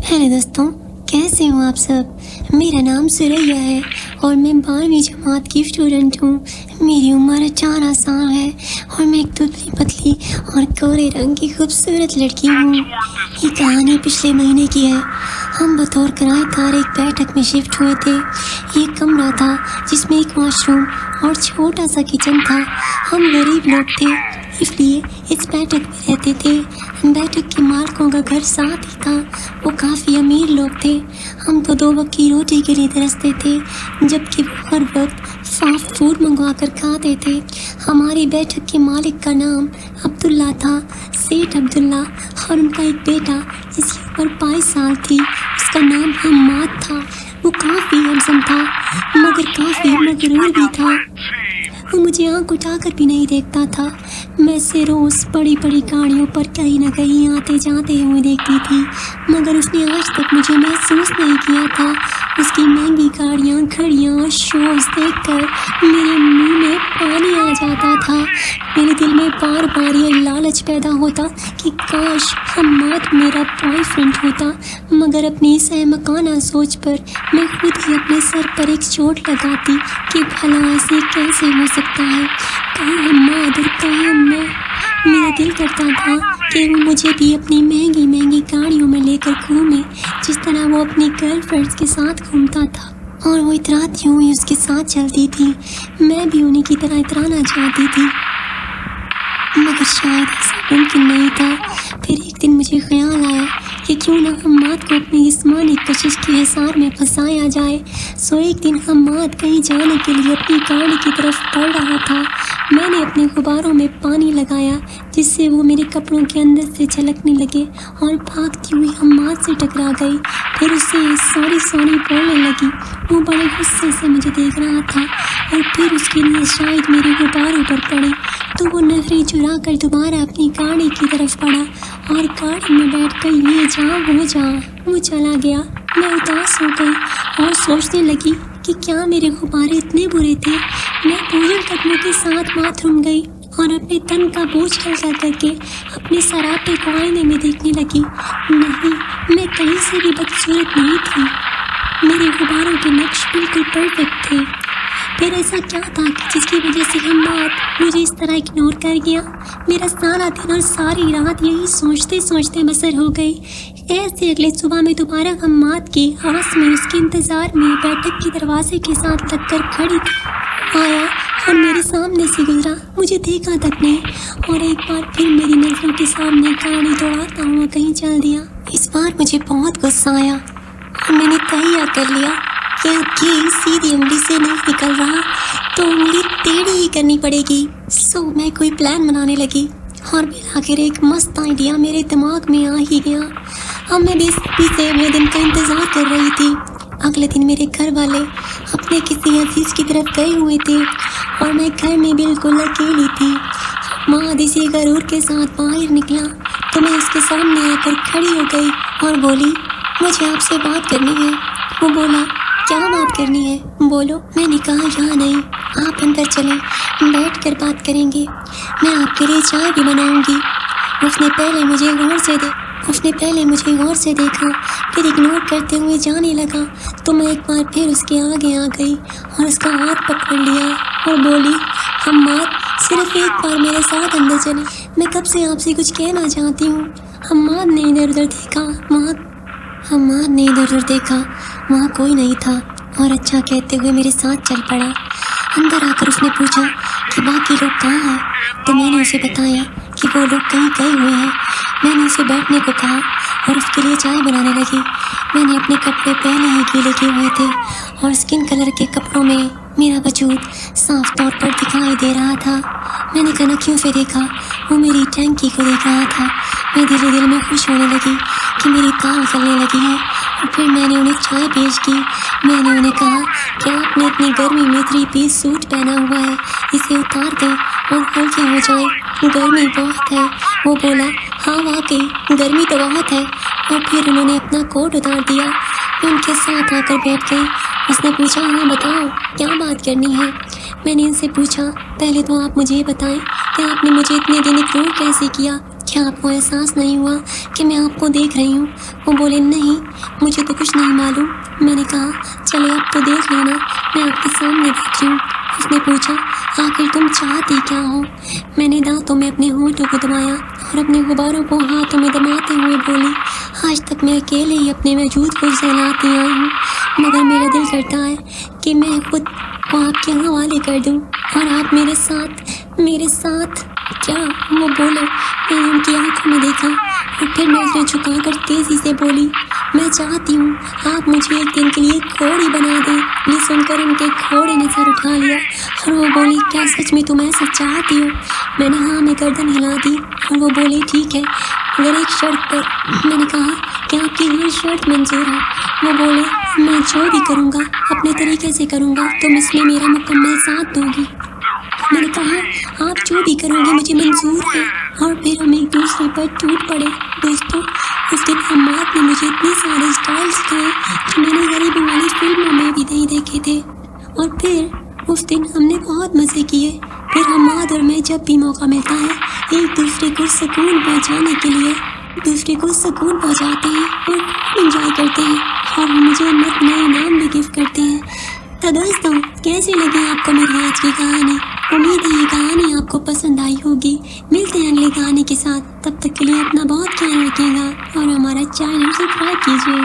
Hello दोस्तों, कैसे हो आप सब। मेरा नाम सुरैया है और मैं 12वीं जमात की स्टूडेंट हूँ। मेरी उम्र 18 साल है और मैं एक दुबली पतली और गोरे रंग की खूबसूरत लड़की हूँ। ये कहानी पिछले महीने की है। हम बतौर किराएदार एक बैठक में शिफ्ट हुए थे। ये कमरा था जिसमें एक वॉशरूम और छोटा सा किचन था। हम गरीब लोग थे, इसलिए इस बैठक में रहते थे। बैठक के मालिकों का घर साथ ही था। वो काफ़ी अमीर लोग थे। हम तो 2 वक्त की रोटी के लिए तरसते थे, जबकि वो हर वक्त फास्ट फूड मंगवा कर खाते थे। हमारी बैठक के मालिक का नाम अब्दुल्ला था, सेठ अब्दुल्ला, और उनका एक बेटा जिसकी उम्र 22 साल थी, उसका नाम हम्माद था। वो काफ़ी हैंडसम था मगर काफ़ी मगरूर भी था। वो मुझे आँख उठाकर भी नहीं देखता था। मैं से रोज़ बड़ी बड़ी गाड़ियों पर कहीं ना कहीं आते जाते हुए देखती थी, मगर उसने आज तक मुझे महसूस नहीं किया था। उसकी महंगी गाड़ियाँ, घड़ियाँ और शोज़ देखकर मेरे मुंह में पानी आ जाता था। मेरे दिल में बार बार ये लालच पैदा होता कि काश हम्माद मेरा बॉयफ्रेंड होता, मगर अपनी इस अहमकाना सोच पर मैं खुद ही अपने सर पर एक चोट लगाती कि भला ऐसे कैसे हो सकता है। कहाँ हम्माद और कहाँ मैं। मेरा दिल करता था कि वो मुझे भी अपनी महंगी महंगी गाड़ियों में लेकर घूमे, जिस तरह वो अपनी गर्लफ्रेंड्स के साथ घूमता था, और वो इतराती हुई उसके साथ चलती थी। मैं भी उन्हीं की तरह इतराना चाहती थी, मगर शायद ऐसा मुमकिन नहीं था। फिर एक दिन मुझे ख्याल आया कि क्यों ना हम्माद को अपनी जिस्मानी कशिश के हिसार में फंसाया जाए। सो एक दिन हम्माद कहीं जाने के लिए अपनी गाड़ी की तरफ बढ़ रहा था। मैंने अपने गुब्बारों में पानी लगाया, जिससे वो मेरे कपड़ों के अंदर से झलकने लगे और भागती हुई हम्माद से टकरा गई। फिर उससे सॉरी सॉरी बोलने लगी। वो बड़े गुस्से से मुझे देख रहा था और फिर उसकी नजर शायद मेरे गुब्बारों पर पड़ी, तो वो नजरें चुरा कर दोबारा अपनी गाड़ी की तरफ बढ़ा और गाड़ी में बैठ कर ये जा वो जा। वो चला गया। मैं उदास हो गई और सोचने लगी कि क्या मेरे गुब्बारे इतने बुरे थे। मैं बोझल कदमों के साथ बाथरूम गई और अपने तन का बोझ हल्का करके अपने सरापे को आईने में देखने लगी। नहीं, मैं कहीं से भी बदसूरत नहीं थी। मेरे गुब्बारों के नक्श बिल्कुल परफेक्ट थे। फिर ऐसा क्या था कि जिसकी वजह से हम्माद मुझे इस तरह इग्नोर कर गया। मेरा सारा दिन और सारी रात यही सोचते सोचते बसर हो गई। ऐसे अगले सुबह में दोबारा हम्माद की आस में उसके इंतज़ार में बैठक के दरवाजे के साथ लगकर खड़ी थी। आया और मेरे सामने से गुजरा, मुझे देखा तक नहीं, और एक बार फिर मेरी नज़रों के सामने गाड़ी दौड़ाता हुआ कहीं चल दिया। इस बार मुझे बहुत गुस्सा आया और मैंने तय कर लिया कि अब ये सीधी उंगली से नहीं निकल रहा तो उंगली टेढ़ी ही करनी पड़ेगी। सो मैं कोई प्लान बनाने लगी और मिलाकर एक मस्त आइडिया मेरे दिमाग में आ ही गया। अब मैं बेसब्री से अगले दिन का इंतज़ार कर रही थी। अगले दिन मेरे घर वाले अपने किसी अजीज़ की तरफ गए हुए थे और मैं घर में बिल्कुल अकेली थी। हम्माद इसी गरूर के साथ बाहर निकला तो मैं उसके सामने आकर खड़ी हो गई और बोली, मुझे आपसे बात करनी है। वो बोला, क्या बात करनी है, बोलो। मैंने कहा, यहाँ नहीं, आप अंदर चलें, बैठ कर बात करेंगे, मैं आपके लिए चाय भी बनाऊंगी। उसने पहले मुझे गौर से देखा, फिर इग्नोर करते हुए जाने लगा, तो मैं एक बार फिर उसके आगे आ गई और उसका हाथ पकड़ लिया और बोली, हम्माद, सिर्फ एक बार मेरे साथ अंदर चलें, मैं कब से आपसे कुछ कहना चाहती हूँ। हम्माद ने इधर उधर देखा, वहाँ कोई नहीं था और अच्छा कहते हुए मेरे साथ चल पड़ा। अंदर आकर उसने पूछा कि बाकी लोग कहाँ हैं, तो मैंने उसे बताया कि वो लोग कहीं गए हुए हैं। मैंने उसे बैठने को कहा और उसके लिए चाय बनाने लगी। मैंने अपने कपड़े पहले ही गीले किए हुए थे और स्किन कलर के कपड़ों में मेरा वजूद साफ तौर पर दिखाई दे रहा था। मैंने कनखियों से देखा, वो मेरी टैंकी को देख रहा था। मैं दिल में खुश होने लगी कि मेरी ताल चलने लगी है। और फिर मैंने उन्हें चाय पेश की। मैंने उन्हें कहा कि आपने इतनी गर्मी में 3 पीस सूट पहना हुआ है, इसे उतार दें और हल्के हो जाए, गर्मी बहुत है। वो बोला, हाँ वाकई गर्मी तो बहुत है। और फिर उन्होंने अपना कोट उतार दिया। मैं उनके साथ आकर बैठ गई। उसने पूछा, हाँ बताओ, क्या बात करनी है। मैंने इनसे पूछा, पहले तो आप मुझे बताएं कि आपने मुझे इतने दिन इग्नोर कैसे किया, کیا آپ کو احساس نہیں ہوا کہ میں آپ کو دیکھ رہی ہوں؟ وہ بولے نہیں، مجھے تو کچھ نہیں معلوم۔ میں نے کہا چلے اب تو دیکھ لینا، میں آپ کے سامنے بیٹھی ہوں۔ اس نے پوچھا آخر تم چاہتی کیا ہو؟ میں نے دانتوں میں اپنے ہونٹوں کو دبایا اور اپنے غباروں کو ہاتھوں میں دباتے ہوئے بولی آج تک میں اکیلے ہی اپنے وجود کو سہلاتی آئی ہوں، مگر میرا دل کرتا ہے کہ میں خود کو آپ کے حوالے کر دوں اور آپ میرے ساتھ کیا؟ وہ بولے۔ میں نے ان کی آنکھوں میں دیکھا اور پھر نظریں جھکا کر تیزی سے بولی میں چاہتی ہوں آپ مجھے ایک دن کے لیے گھوڑی بنا دیں۔ یہ سن کر ان کے گھوڑے نے سر اٹھا لیا اور وہ بولی کیا سچ میں تم ایسا چاہتی ہو؟ میں نے ہاں میں گردن ہلا دی اور وہ بولے ٹھیک ہے مگر ایک شرط پر۔ میں نے کہا کہ آپ کی یہ شرط منظور ہے؟ وہ بولے میں جو بھی کروں گا اپنے طریقے سے کروں گا، تم اس میں میرا مکمل ساتھ دو گی۔ میں نے کہا آپ جو بھی کرو گے مجھے منظور ہے، اور پھر ہم ایک دوسرے پر ٹوٹ پڑے۔ دوستوں اس دن حماد نے مجھے اتنے سارے اسٹائل سکھائے جو میں نے غریبوں والی فلموں میں بھی نہیں دیکھے تھے، اور پھر اس دن ہم نے بہت مزے کیے۔ پھر حماد اور میں جب بھی موقع ملتا ہے ایک دوسرے کو سکون پہنچانے کے لیے دوسرے کو سکون پہنچاتے ہیں اور انجوائے کرتے ہیں، اور وہ مجھے نئے انعام بھی گفٹ کرتے ہیں۔ تو دوستوں کیسی لگی آپ کو میری آج کی کہانی؟ امید ہے یہ کہانی آپ کو پسند آئی ہوگی۔ ملتے ہیں اگلی کہانی کے ساتھ، تب تک کے لیے اپنا بہت خیال رکھیے گا اور ہمارا چینل سبسکرائب کیجیے۔